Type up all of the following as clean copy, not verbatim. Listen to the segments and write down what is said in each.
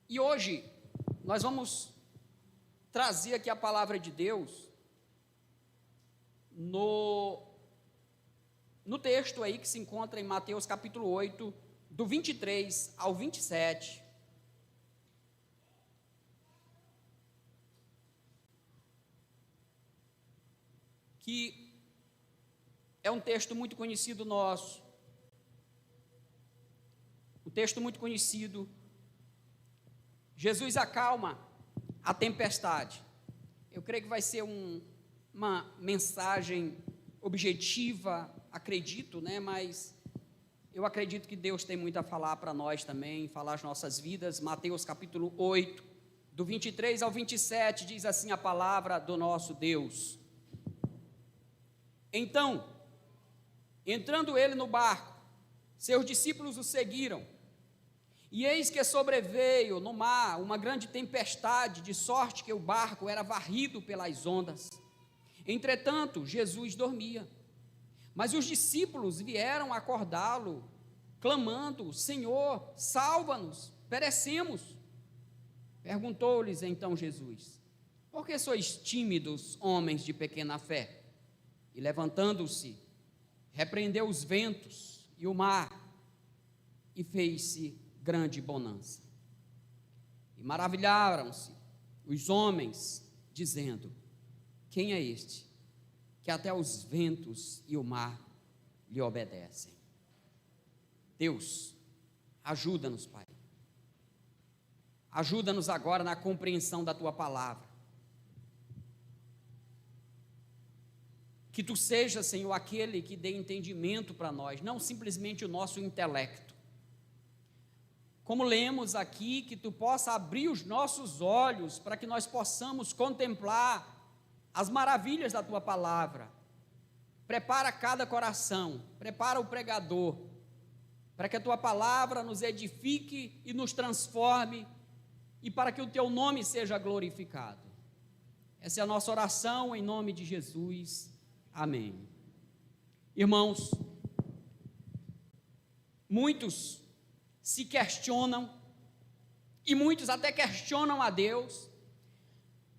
E hoje nós vamos trazer aqui a palavra de Deus no texto aí que se encontra em Mateus capítulo 8, do 23 ao 27. Que é um texto muito conhecido nosso, um texto muito conhecido. Jesus acalma a tempestade. Eu creio que vai ser uma mensagem objetiva, acredito, mas eu acredito que Deus tem muito a falar para nós também, falar as nossas vidas. Mateus capítulo 8, do 23 ao 27, diz assim a palavra do nosso Deus. Então, entrando ele no barco, seus discípulos o seguiram. E eis que sobreveio no mar uma grande tempestade, de sorte que o barco era varrido pelas ondas. Entretanto, Jesus dormia. Mas os discípulos vieram acordá-lo, clamando: Senhor, salva-nos, perecemos. Perguntou-lhes então Jesus: por que sois tímidos, homens de pequena fé? E levantando-se, repreendeu os ventos e o mar, e fez-se grande bonança. E maravilharam-se os homens, dizendo: quem é este, que até os ventos e o mar lhe obedecem? Deus, ajuda-nos, Pai. Ajuda-nos agora na compreensão da Tua palavra. Que Tu seja, Senhor, aquele que dê entendimento para nós, não simplesmente o nosso intelecto. Como lemos aqui, que Tu possa abrir os nossos olhos para que nós possamos contemplar as maravilhas da Tua palavra. Prepara cada coração, prepara o pregador, para que a Tua palavra nos edifique e nos transforme, e para que o Teu nome seja glorificado. Essa é a nossa oração em nome de Jesus. Amém. Irmãos, muitos se questionam, e muitos até questionam a Deus,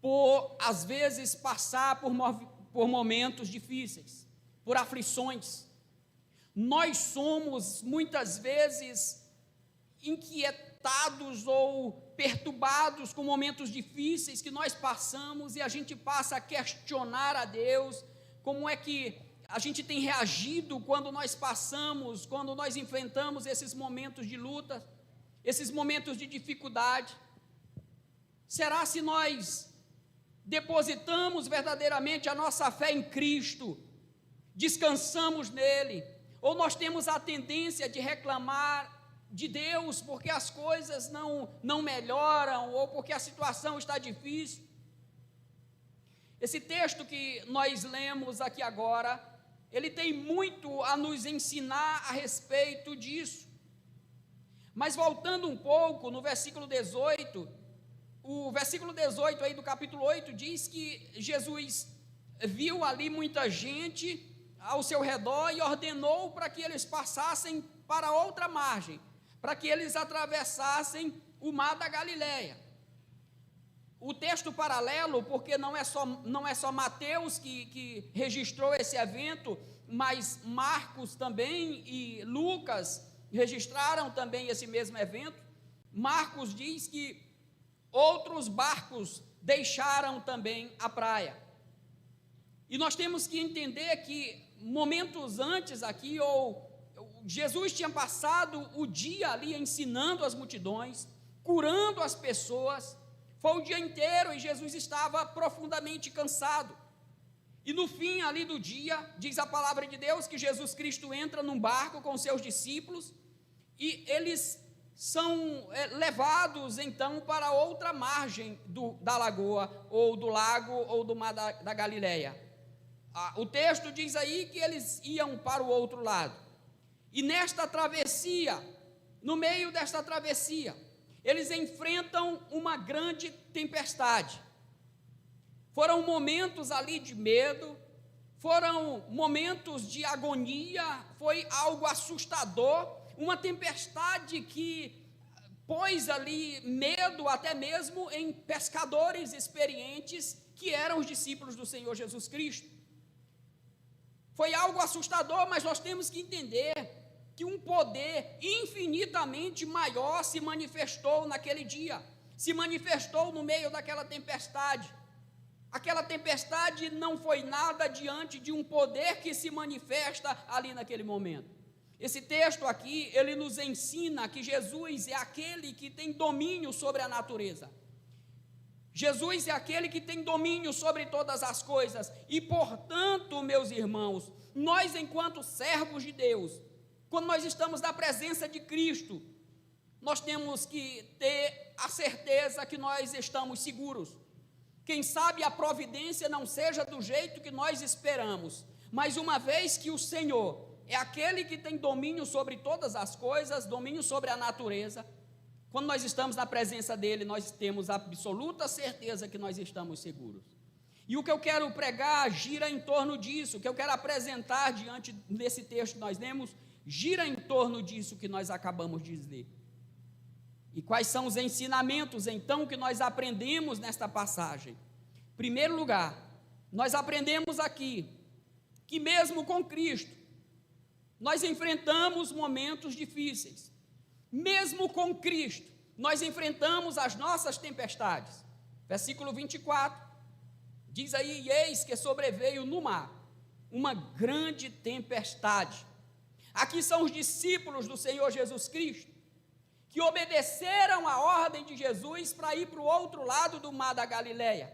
por às vezes passar por momentos difíceis, por aflições. Nós somos muitas vezes inquietados ou perturbados com momentos difíceis que nós passamos, e a gente passa a questionar a Deus. Como é que a gente tem reagido quando nós passamos, quando nós enfrentamos esses momentos de luta, esses momentos de dificuldade? Será se nós depositamos verdadeiramente a nossa fé em Cristo, descansamos nele, ou nós temos a tendência de reclamar de Deus porque as coisas não melhoram, ou porque a situação está difícil? Esse texto que nós lemos aqui agora, ele tem muito a nos ensinar a respeito disso. Mas voltando um pouco no versículo 18, o versículo 18 aí do capítulo 8 diz que Jesus viu ali muita gente ao seu redor e ordenou para que eles passassem para outra margem, para que eles atravessassem o mar da Galileia. O texto paralelo, porque não é só Mateus que registrou esse evento, mas Marcos também e Lucas registraram também esse mesmo evento. Marcos diz que outros barcos deixaram também a praia. E nós temos que entender que momentos antes aqui, Jesus tinha passado o dia ali ensinando as multidões, curando as pessoas. Foi o dia inteiro e Jesus estava profundamente cansado. E no fim ali do dia, diz a palavra de Deus que Jesus Cristo entra num barco com seus discípulos e eles são levados então para outra margem da lagoa, ou do lago, ou do mar da Galileia. O texto diz aí que eles iam para o outro lado. E nesta travessia, no meio desta travessia, eles enfrentam uma grande tempestade. Foram momentos ali de medo, foram momentos de agonia, foi algo assustador, uma tempestade que pôs ali medo até mesmo em pescadores experientes que eram os discípulos do Senhor Jesus Cristo. Foi algo assustador, mas nós temos que entender que um poder infinitamente maior se manifestou naquele dia, se manifestou no meio daquela tempestade. Aquela tempestade não foi nada diante de um poder que se manifesta ali naquele momento. Esse texto aqui, ele nos ensina que Jesus é aquele que tem domínio sobre a natureza. Jesus é aquele que tem domínio sobre todas as coisas. E, portanto, meus irmãos, nós, enquanto servos de Deus, quando nós estamos na presença de Cristo, nós temos que ter a certeza que nós estamos seguros. Quem sabe a providência não seja do jeito que nós esperamos, mas uma vez que o Senhor é aquele que tem domínio sobre todas as coisas, domínio sobre a natureza, quando nós estamos na presença dele, nós temos absoluta certeza que nós estamos seguros. E o que eu quero pregar gira em torno disso, o que eu quero apresentar diante desse texto que nós lemos, gira em torno disso que nós acabamos de dizer. E quais são os ensinamentos, então, que nós aprendemos nesta passagem? Em primeiro lugar, nós aprendemos aqui, que mesmo com Cristo, nós enfrentamos momentos difíceis. Mesmo com Cristo, nós enfrentamos as nossas tempestades. Versículo 24, diz aí: e eis que sobreveio no mar uma grande tempestade. Aqui são os discípulos do Senhor Jesus Cristo, que obedeceram a ordem de Jesus para ir para o outro lado do mar da Galileia.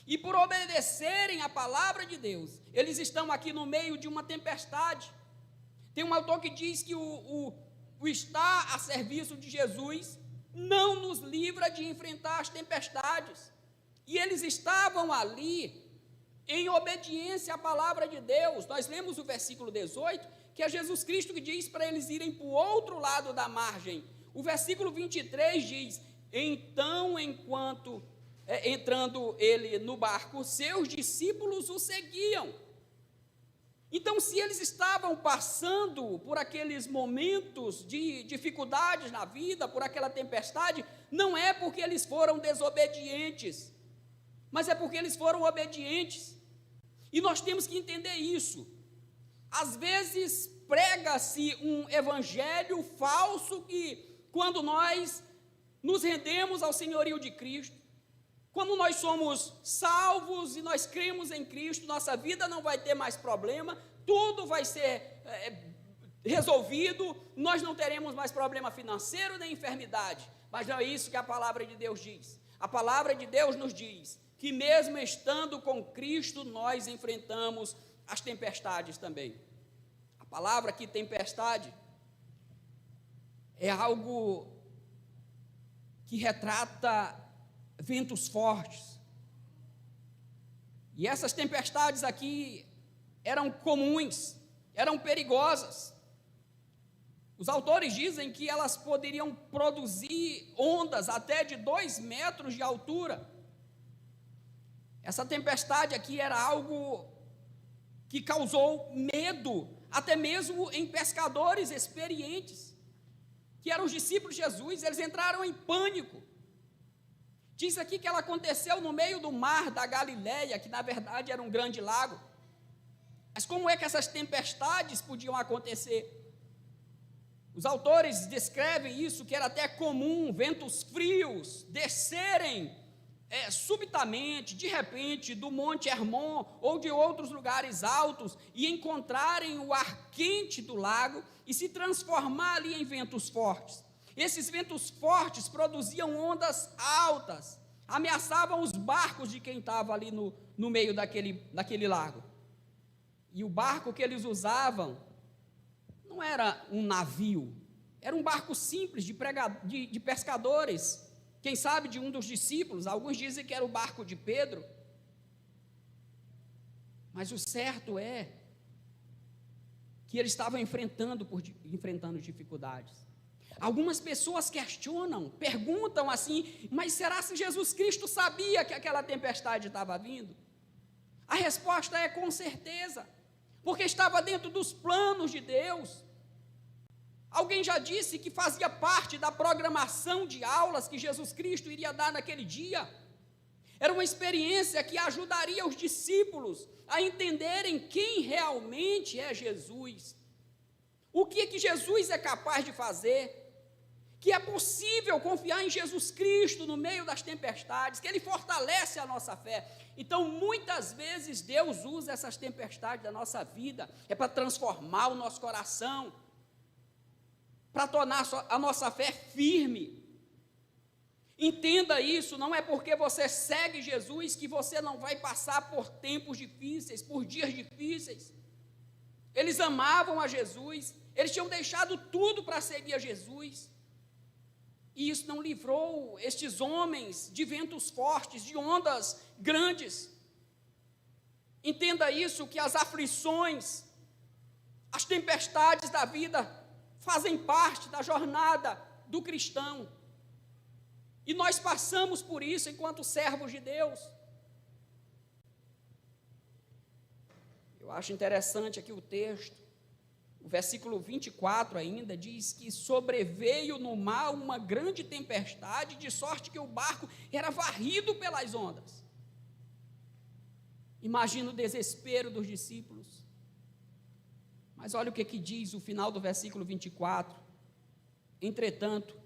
E por obedecerem a palavra de Deus, eles estão aqui no meio de uma tempestade. Tem um autor que diz que o estar a serviço de Jesus não nos livra de enfrentar as tempestades. E eles estavam ali em obediência à palavra de Deus. Nós lemos o versículo 18, que é Jesus Cristo que diz para eles irem para o outro lado da margem. O versículo 23 diz: então, entrando ele no barco, seus discípulos o seguiam. Então, se eles estavam passando por aqueles momentos de dificuldades na vida, por aquela tempestade, não é porque eles foram desobedientes, mas é porque eles foram obedientes. E nós temos que entender isso. Às vezes prega-se um evangelho falso que, quando nós nos rendemos ao senhorio de Cristo, quando nós somos salvos e nós cremos em Cristo, nossa vida não vai ter mais problema, tudo vai ser resolvido, nós não teremos mais problema financeiro nem enfermidade. Mas não é isso que a palavra de Deus diz. A palavra de Deus nos diz que mesmo estando com Cristo, nós enfrentamos as tempestades também. A palavra aqui, tempestade, é algo que retrata ventos fortes. E essas tempestades aqui eram comuns, eram perigosas. Os autores dizem que elas poderiam produzir ondas até de 2 metros de altura. Essa tempestade aqui era algo que causou medo, até mesmo em pescadores experientes, que eram os discípulos de Jesus. Eles entraram em pânico. Diz aqui que ela aconteceu no meio do mar da Galileia, que na verdade era um grande lago. Mas como é que essas tempestades podiam acontecer? Os autores descrevem isso, que era até comum ventos frios descerem subitamente, de repente, do Monte Hermon ou de outros lugares altos e encontrarem o ar quente do lago e se transformar ali em ventos fortes. Esses ventos fortes produziam ondas altas, ameaçavam os barcos de quem estava ali no meio daquele lago. E o barco que eles usavam não era um navio, era um barco simples de pescadores, quem sabe de um dos discípulos. Alguns dizem que era o barco de Pedro, mas o certo é que eles estavam enfrentando dificuldades. Algumas pessoas questionam, perguntam assim: mas será que Jesus Cristo sabia que aquela tempestade estava vindo? A resposta é com certeza, porque estava dentro dos planos de Deus. Alguém já disse que fazia parte da programação de aulas que Jesus Cristo iria dar naquele dia. Era uma experiência que ajudaria os discípulos a entenderem quem realmente é Jesus. O que Jesus é capaz de fazer. Que é possível confiar em Jesus Cristo no meio das tempestades, que Ele fortalece a nossa fé. Então, muitas vezes, Deus usa essas tempestades da nossa vida, para transformar o nosso coração, para tornar a nossa fé firme. Entenda isso, não é porque você segue Jesus que você não vai passar por tempos difíceis, por dias difíceis. Eles amavam a Jesus, eles tinham deixado tudo para seguir a Jesus. E isso não livrou estes homens de ventos fortes, de ondas grandes. Entenda isso, que as aflições, as tempestades da vida fazem parte da jornada do cristão. E nós passamos por isso enquanto servos de Deus. Eu acho interessante aqui o texto. O versículo 24 ainda diz que sobreveio no mar uma grande tempestade, de sorte que o barco era varrido pelas ondas. Imagina o desespero dos discípulos. Mas olha o que diz o final do versículo 24. Entretanto,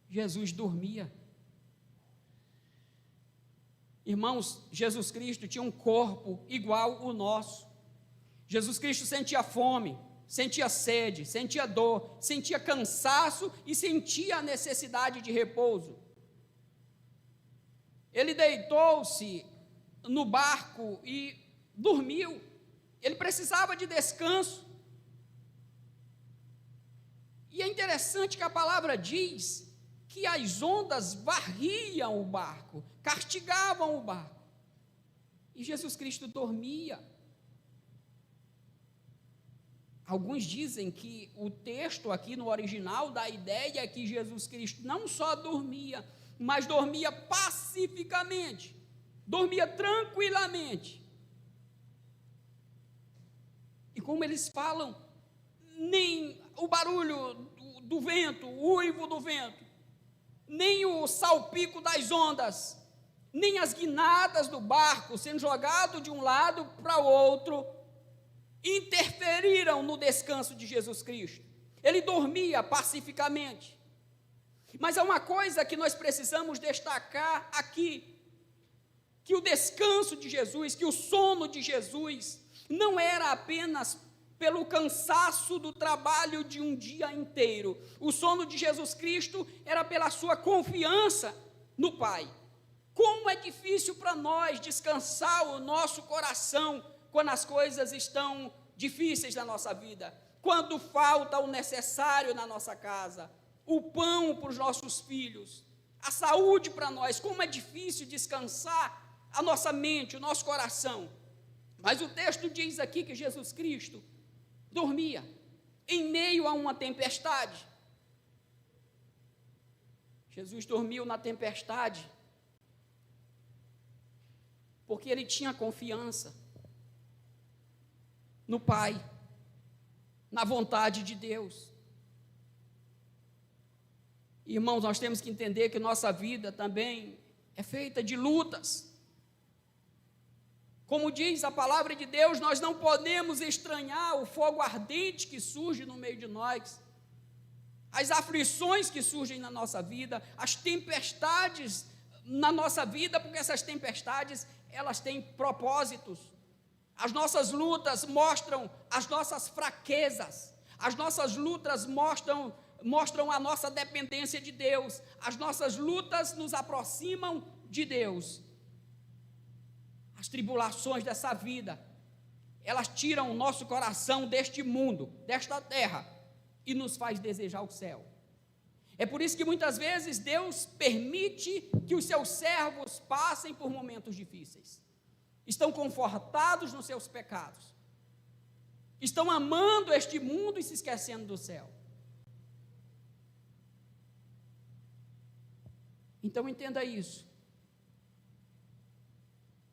Jesus dormia. Irmãos, Jesus Cristo tinha um corpo igual ao nosso. Jesus Cristo sentia fome, sentia sede, sentia dor, sentia cansaço e sentia a necessidade de repouso. Ele deitou-se no barco e dormiu. Ele precisava de descanso. E é interessante que a palavra diz que as ondas varriam o barco, castigavam o barco. E Jesus Cristo dormia. Alguns dizem que o texto aqui no original dá a ideia que Jesus Cristo não só dormia, mas dormia pacificamente, dormia tranquilamente. E como eles falam, nem o barulho do vento, o uivo do vento, nem o salpico das ondas, nem as guinadas do barco sendo jogado de um lado para o outro, interferiram no descanso de Jesus Cristo. Ele dormia pacificamente. Mas há uma coisa que nós precisamos destacar aqui, que o descanso de Jesus, que o sono de Jesus, não era apenas pelo cansaço do trabalho de um dia inteiro. O sono de Jesus Cristo era pela sua confiança no Pai. Como é difícil para nós descansar o nosso coração quando as coisas estão difíceis na nossa vida, quando falta o necessário na nossa casa, o pão para os nossos filhos, a saúde para nós. Como é difícil descansar a nossa mente, o nosso coração. Mas o texto diz aqui que Jesus Cristo dormia em meio a uma tempestade. Jesus dormiu na tempestade porque ele tinha confiança no Pai, na vontade de Deus. Irmãos, nós temos que entender que nossa vida também é feita de lutas. Como diz a palavra de Deus, nós não podemos estranhar o fogo ardente que surge no meio de nós, as aflições que surgem na nossa vida, as tempestades na nossa vida, porque essas tempestades, elas têm propósitos. As nossas lutas mostram as nossas fraquezas, as nossas lutas mostram a nossa dependência de Deus, as nossas lutas nos aproximam de Deus. As tribulações dessa vida, elas tiram o nosso coração deste mundo, desta terra, e nos faz desejar o céu. É por isso que muitas vezes Deus permite que os seus servos passem por momentos difíceis. Estão confortados nos seus pecados, estão amando este mundo e se esquecendo do céu. Então entenda isso.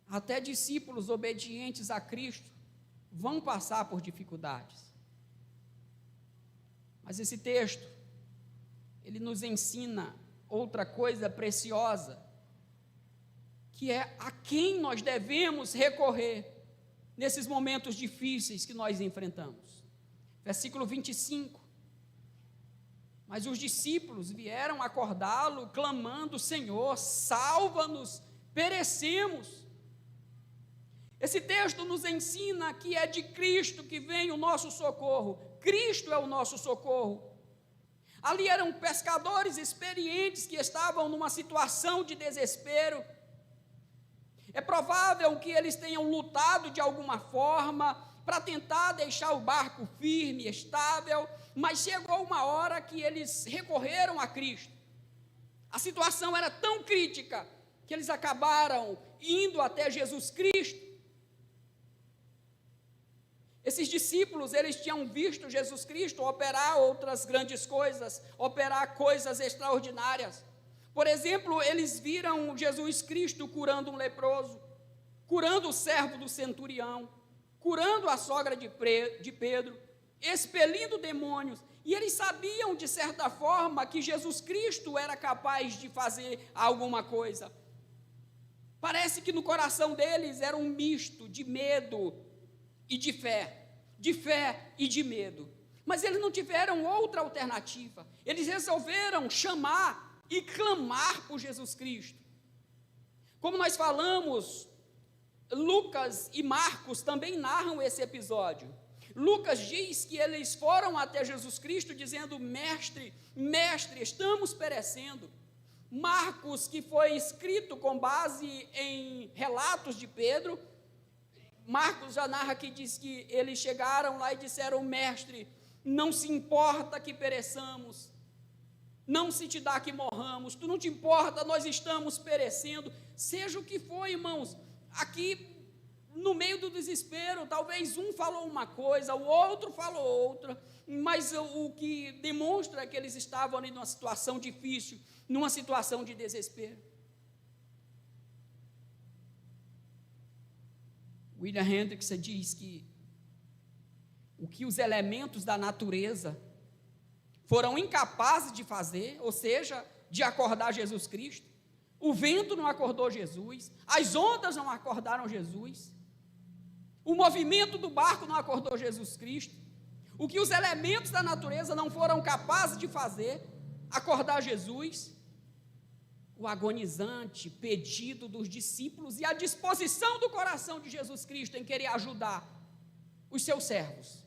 Até discípulos obedientes a Cristo vão passar por dificuldades. Mas esse texto, ele nos ensina outra coisa preciosa, que é a quem nós devemos recorrer nesses momentos difíceis que nós enfrentamos. Versículo 25. Mas os discípulos vieram acordá-lo, clamando: Senhor, salva-nos, perecemos. Esse texto nos ensina que é de Cristo que vem o nosso socorro. Cristo é o nosso socorro. Ali eram pescadores experientes que estavam numa situação de desespero. É provável que eles tenham lutado de alguma forma para tentar deixar o barco firme, estável, mas chegou uma hora que eles recorreram a Cristo. A situação era tão crítica que eles acabaram indo até Jesus Cristo. Esses discípulos, eles tinham visto Jesus Cristo operar outras grandes coisas, operar coisas extraordinárias. Por exemplo, eles viram Jesus Cristo curando um leproso, curando o servo do centurião, curando a sogra de Pedro, expelindo demônios. E eles sabiam, de certa forma, que Jesus Cristo era capaz de fazer alguma coisa. Parece que no coração deles era um misto de medo e de fé e de medo. Mas eles não tiveram outra alternativa. Eles resolveram chamar e clamar por Jesus Cristo. Como nós falamos, Lucas e Marcos também narram esse episódio. Lucas diz que eles foram até Jesus Cristo dizendo: mestre, estamos perecendo. Marcos, que foi escrito com base em relatos de Pedro, Marcos já narra que diz que eles chegaram lá e disseram: mestre, não se importa que pereçamos, não se te dá que morramos, tu não te importa, nós estamos perecendo. Seja o que for, irmãos, aqui no meio do desespero, talvez um falou uma coisa, o outro falou outra, mas o que demonstra é que eles estavam ali numa situação difícil, numa situação de desespero. William Hendriksen diz que o que os elementos da natureza foram incapazes de fazer, ou seja, de acordar Jesus Cristo, o vento não acordou Jesus, as ondas não acordaram Jesus, o movimento do barco não acordou Jesus Cristo, o que os elementos da natureza não foram capazes de fazer, acordar Jesus, o agonizante pedido dos discípulos e a disposição do coração de Jesus Cristo em querer ajudar os seus servos,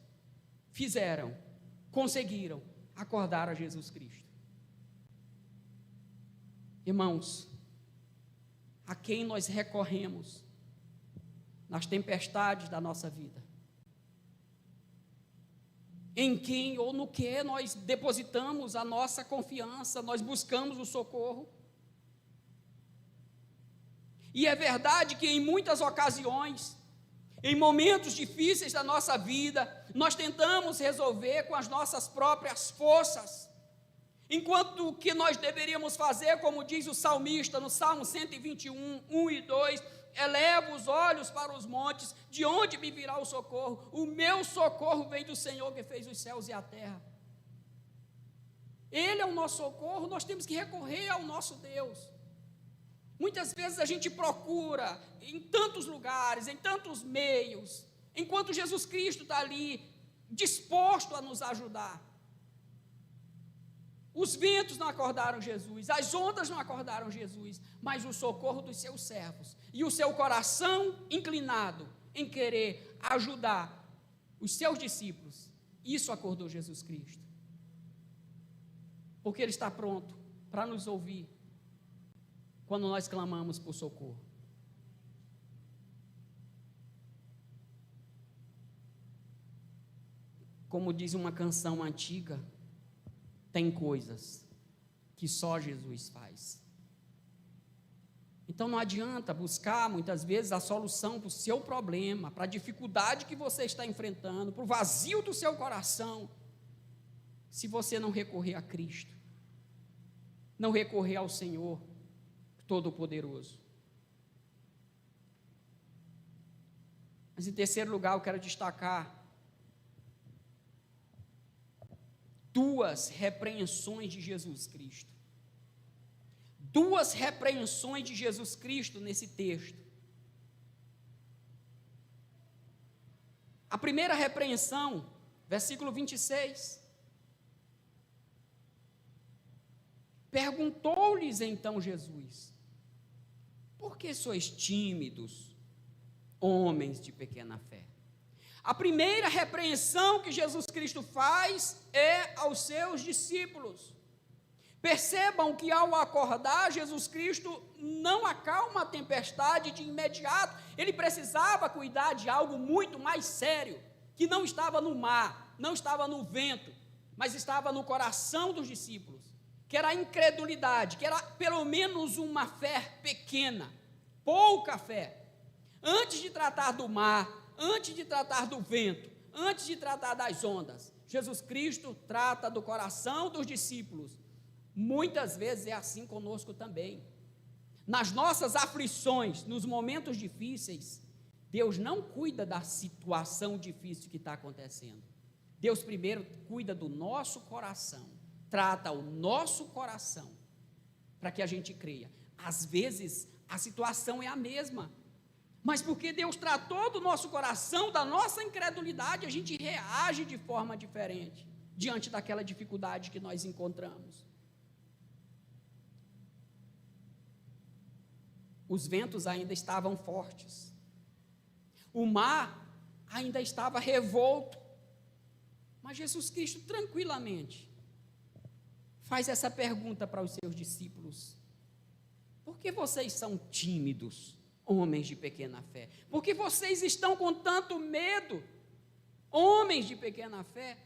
conseguiram acordar a Jesus Cristo. Irmãos, a quem nós recorremos nas tempestades da nossa vida? Em quem ou no que nós depositamos a nossa confiança, nós buscamos o socorro? E é verdade que em muitas ocasiões, em momentos difíceis da nossa vida, nós tentamos resolver com as nossas próprias forças, enquanto o que nós deveríamos fazer, como diz o salmista no Salmo 121, 1 e 2, eleva os olhos para os montes, de onde me virá o socorro? O meu socorro vem do Senhor que fez os céus e a terra. Ele é o nosso socorro, nós temos que recorrer ao nosso Deus. Muitas vezes a gente procura em tantos lugares, em tantos meios, enquanto Jesus Cristo está ali, disposto a nos ajudar. Os ventos não acordaram Jesus, as ondas não acordaram Jesus, mas o socorro dos seus servos, e o seu coração inclinado em querer ajudar os seus discípulos, isso acordou Jesus Cristo. Porque Ele está pronto para nos ouvir quando nós clamamos por socorro. Como diz uma canção antiga, tem coisas que só Jesus faz. Então não adianta buscar muitas vezes a solução para o seu problema, para a dificuldade que você está enfrentando, para o vazio do seu coração, se você não recorrer a Cristo, não recorrer ao Senhor Todo-Poderoso. Mas em terceiro lugar eu quero destacar duas repreensões de Jesus Cristo. Duas repreensões de Jesus Cristo nesse texto. A primeira repreensão, versículo 26. Perguntou-lhes então Jesus: por que sois tímidos, homens de pequena fé? A primeira repreensão que Jesus Cristo faz é aos seus discípulos. Percebam que ao acordar, Jesus Cristo não acalma a tempestade de imediato. Ele precisava cuidar de algo muito mais sério, que não estava no mar, não estava no vento, mas estava no coração dos discípulos, que era a incredulidade, que era pelo menos uma fé pequena, pouca fé. Antes de tratar do mar, antes de tratar do vento, antes de tratar das ondas, Jesus Cristo trata do coração dos discípulos. Muitas vezes é assim conosco também. Nas nossas aflições, nos momentos difíceis, Deus não cuida da situação difícil que está acontecendo. Deus primeiro cuida do nosso coração, trata o nosso coração, para que a gente creia. Às vezes, a situação é a mesma, mas porque Deus tratou do nosso coração, da nossa incredulidade, a gente reage de forma diferente, diante daquela dificuldade que nós encontramos. Os ventos ainda estavam fortes, o mar ainda estava revolto, mas Jesus Cristo tranquilamente faz essa pergunta para os seus discípulos: por que vocês são tímidos, homens de pequena fé? Por que vocês estão com tanto medo, homens de pequena fé?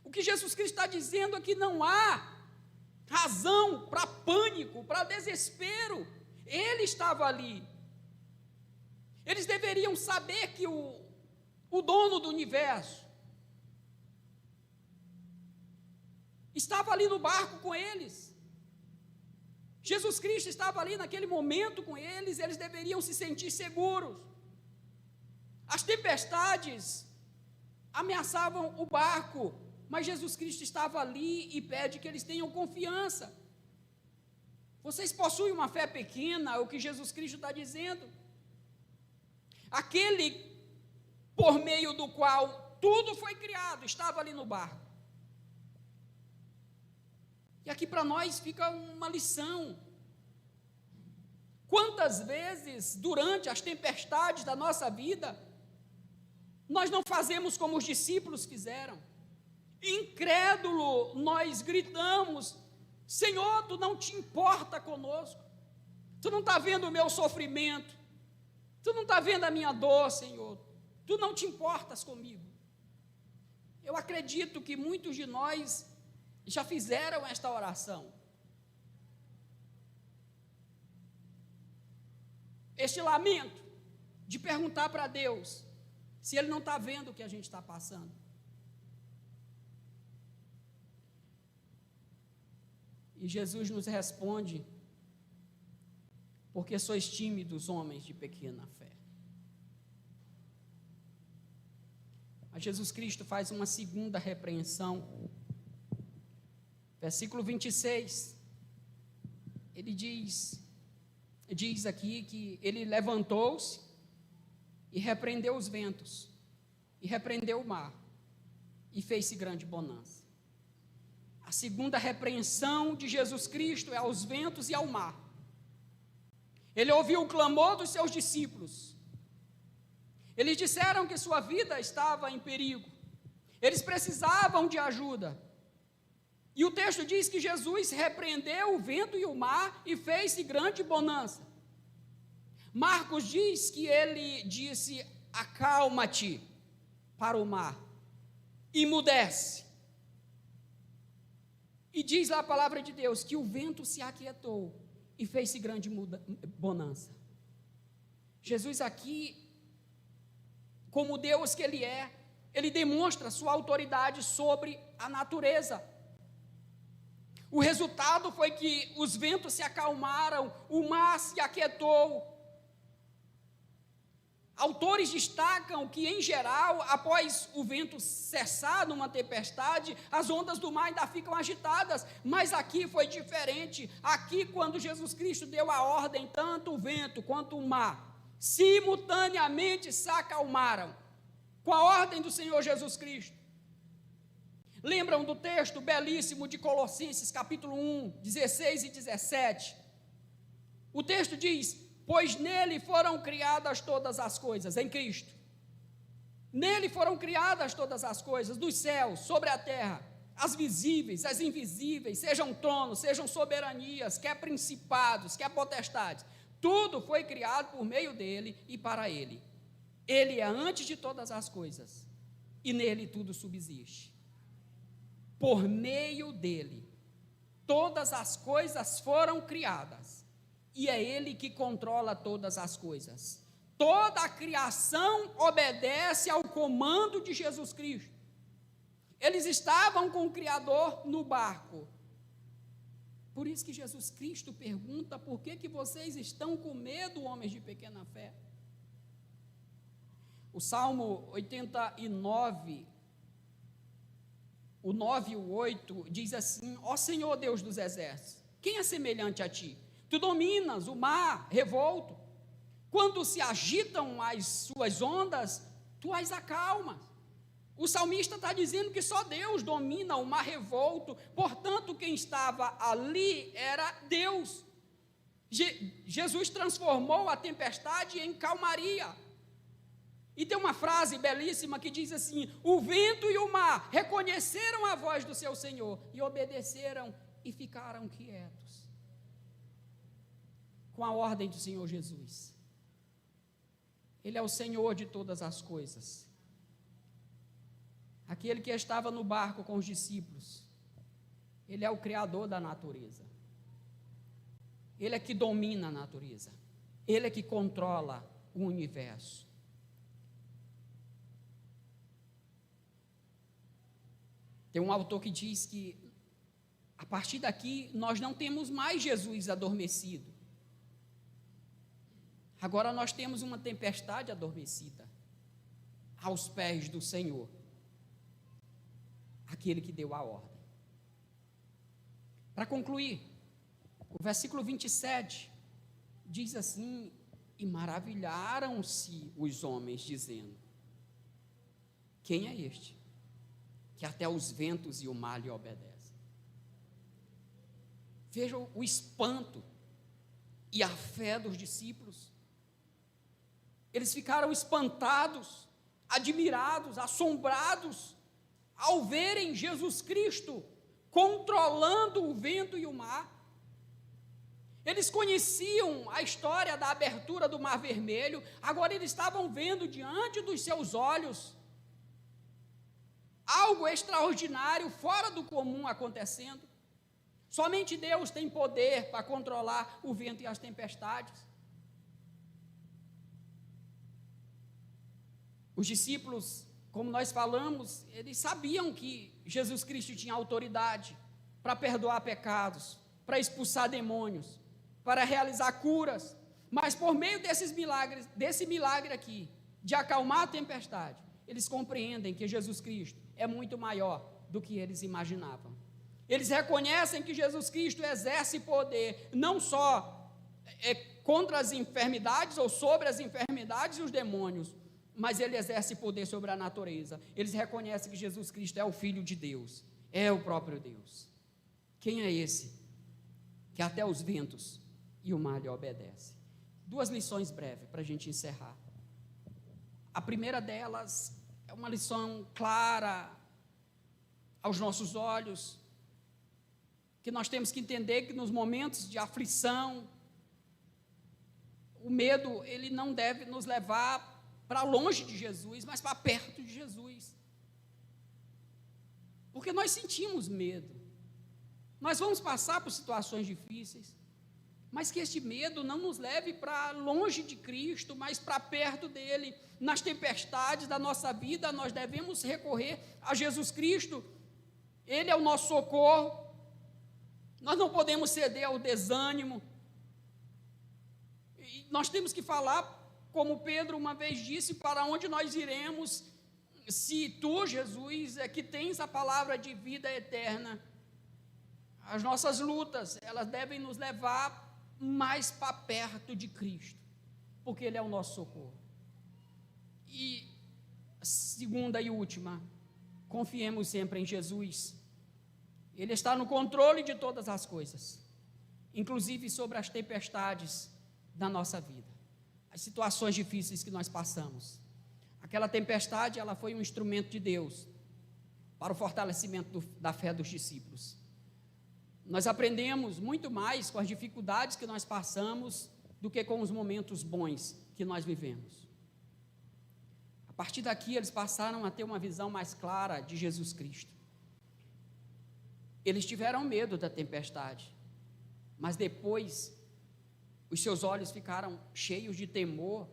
O que Jesus Cristo está dizendo é que não há razão para pânico, para desespero. Ele estava ali. Eles deveriam saber que o dono do universo estava ali no barco com eles. Jesus Cristo estava ali naquele momento com eles, eles deveriam se sentir seguros. As tempestades ameaçavam o barco, mas Jesus Cristo estava ali e pede que eles tenham confiança. Vocês possuem uma fé pequena, é o que Jesus Cristo está dizendo. Aquele por meio do qual tudo foi criado, estava ali no barco. E aqui para nós fica uma lição. Quantas vezes, durante as tempestades da nossa vida, nós não fazemos como os discípulos fizeram? Incrédulo, nós gritamos: Senhor, tu não te importa conosco, tu não está vendo o meu sofrimento, tu não está vendo a minha dor, Senhor, tu não te importas comigo. Eu acredito que muitos de nós já fizeram esta oração, este lamento de perguntar para Deus se Ele não está vendo o que a gente está passando. E Jesus nos responde: porque sois tímidos, homens de pequena fé. Mas Jesus Cristo faz uma segunda repreensão. Versículo 26, ele diz aqui que ele levantou-se e repreendeu os ventos, e repreendeu o mar, e fez-se grande bonança. A segunda repreensão de Jesus Cristo é aos ventos e ao mar. Ele ouviu o clamor dos seus discípulos. Eles disseram que sua vida estava em perigo. Eles precisavam de ajuda. E o texto diz que Jesus repreendeu o vento e o mar e fez-se grande bonança. Marcos diz que ele disse: acalma-te para o mar, emudece. E diz lá a palavra de Deus que o vento se aquietou e fez-se grande bonança. Jesus aqui, como Deus que Ele é, Ele demonstra sua autoridade sobre a natureza. O resultado foi que os ventos se acalmaram, o mar se aquietou. autores destacam que, em geral, após o vento cessar numa tempestade, as ondas do mar ainda ficam agitadas, mas aqui foi diferente. Aqui, quando Jesus Cristo deu a ordem, tanto o vento quanto o mar simultaneamente se acalmaram, com a ordem do Senhor Jesus Cristo. Lembram do texto belíssimo de Colossenses, capítulo 1, 16 e 17? O texto diz: pois nele foram criadas todas as coisas, em Cristo. Nele foram criadas todas as coisas, dos céus, sobre a terra, as visíveis, as invisíveis, sejam tronos, sejam soberanias, quer principados, quer potestades. Tudo foi criado por meio dele e para ele. Ele é antes de todas as coisas, e nele tudo subsiste. Por meio dele, todas as coisas foram criadas, e é ele que controla todas as coisas. Toda a criação obedece ao comando de Jesus Cristo. Eles estavam com o Criador no barco. Por isso que Jesus Cristo pergunta: por que vocês estão com medo, homens de pequena fé? O Salmo 89, o 9 e o 8, diz assim: ó Senhor Deus dos exércitos, quem é semelhante a ti? Tu dominas o mar revolto. Quando se agitam as suas ondas, tu as acalmas. O salmista está dizendo que só Deus domina o mar revolto, portanto, quem estava ali era Deus. Jesus transformou a tempestade em calmaria. E tem uma frase belíssima que diz assim: o vento e o mar reconheceram a voz do seu Senhor e obedeceram e ficaram quietos. Com a ordem do Senhor Jesus. Ele é o Senhor de todas as coisas. Aquele que estava no barco com os discípulos, ele é o Criador da natureza. Ele é que domina a natureza. Ele é que controla o universo. Tem um autor que diz que, a partir daqui, nós não temos mais Jesus adormecido. Agora nós temos uma tempestade adormecida aos pés do Senhor, aquele que deu a ordem. Para concluir, o versículo 27 diz assim: e maravilharam-se os homens, dizendo: quem é este, que até os ventos e o mar lhe obedecem? Vejam o espanto e a fé dos discípulos. Eles ficaram espantados, admirados, assombrados, ao verem Jesus Cristo controlando o vento e o mar. Eles conheciam a história da abertura do Mar Vermelho, agora eles estavam vendo diante dos seus olhos algo extraordinário, fora do comum acontecendo. Somente Deus tem poder para controlar o vento e as tempestades. Os discípulos, como nós falamos, eles sabiam que Jesus Cristo tinha autoridade para perdoar pecados, para expulsar demônios, para realizar curas, mas por meio desses milagres, desse milagre aqui, de acalmar a tempestade, eles compreendem que Jesus Cristo é muito maior do que eles imaginavam. Eles reconhecem que Jesus Cristo exerce poder, não só contra as enfermidades ou sobre as enfermidades e os demônios, mas ele exerce poder sobre a natureza. Eles reconhecem que Jesus Cristo é o Filho de Deus, é o próprio Deus. Quem é esse que até os ventos e o mar lhe obedecem? Duas lições breves para a gente encerrar. A primeira delas é uma lição clara aos nossos olhos, que nós temos que entender que nos momentos de aflição, o medo, ele não deve nos levar para longe de Jesus, mas para perto de Jesus. Porque nós sentimos medo. Nós vamos passar por situações difíceis, mas que este medo não nos leve para longe de Cristo, mas para perto dele. Nas tempestades da nossa vida, nós devemos recorrer a Jesus Cristo. Ele é o nosso socorro. Nós não podemos ceder ao desânimo. E nós temos que falar como Pedro uma vez disse, para onde nós iremos, se tu, Jesus, é que tens a palavra de vida eterna? As nossas lutas, elas devem nos levar mais para perto de Cristo, porque Ele é o nosso socorro. E segunda e última, confiemos sempre em Jesus. Ele está no controle de todas as coisas, inclusive sobre as tempestades da nossa vida, as situações difíceis que nós passamos. Aquela tempestade, ela foi um instrumento de Deus para o fortalecimento da fé dos discípulos. Nós aprendemos muito mais com as dificuldades que nós passamos do que com os momentos bons que nós vivemos. A partir daqui, eles passaram a ter uma visão mais clara de Jesus Cristo. Eles tiveram medo da tempestade, mas depois os seus olhos ficaram cheios de temor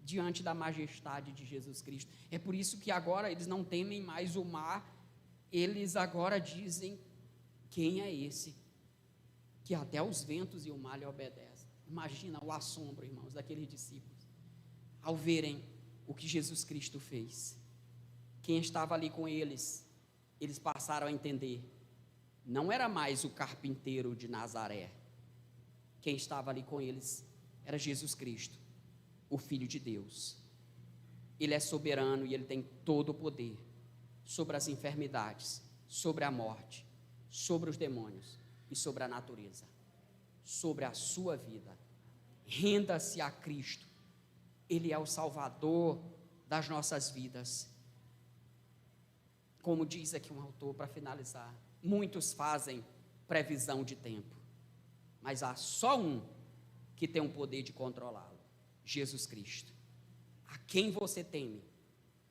diante da majestade de Jesus Cristo. É por isso que agora eles não temem mais o mar, eles agora dizem: quem é esse que até os ventos e o mar lhe obedecem? Imagina o assombro, irmãos, daqueles discípulos ao verem o que Jesus Cristo fez. Quem estava ali com eles, eles passaram a entender, não era mais o carpinteiro de Nazaré. Quem estava ali com eles era Jesus Cristo, o Filho de Deus. Ele é soberano e Ele tem todo o poder sobre as enfermidades, sobre a morte, sobre os demônios e sobre a natureza, sobre a sua vida. Renda-se a Cristo. Ele é o Salvador das nossas vidas. Como diz aqui um autor, para finalizar, muitos fazem previsão de tempo, mas há só um que tem o poder de controlá-lo: Jesus Cristo. A quem você teme?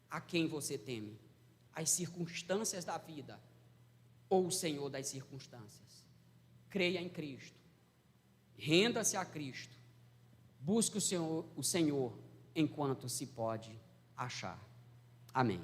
A quem você teme? As circunstâncias da vida ou o Senhor das circunstâncias? Creia em Cristo, renda-se a Cristo, busque o Senhor enquanto se pode achar. Amém.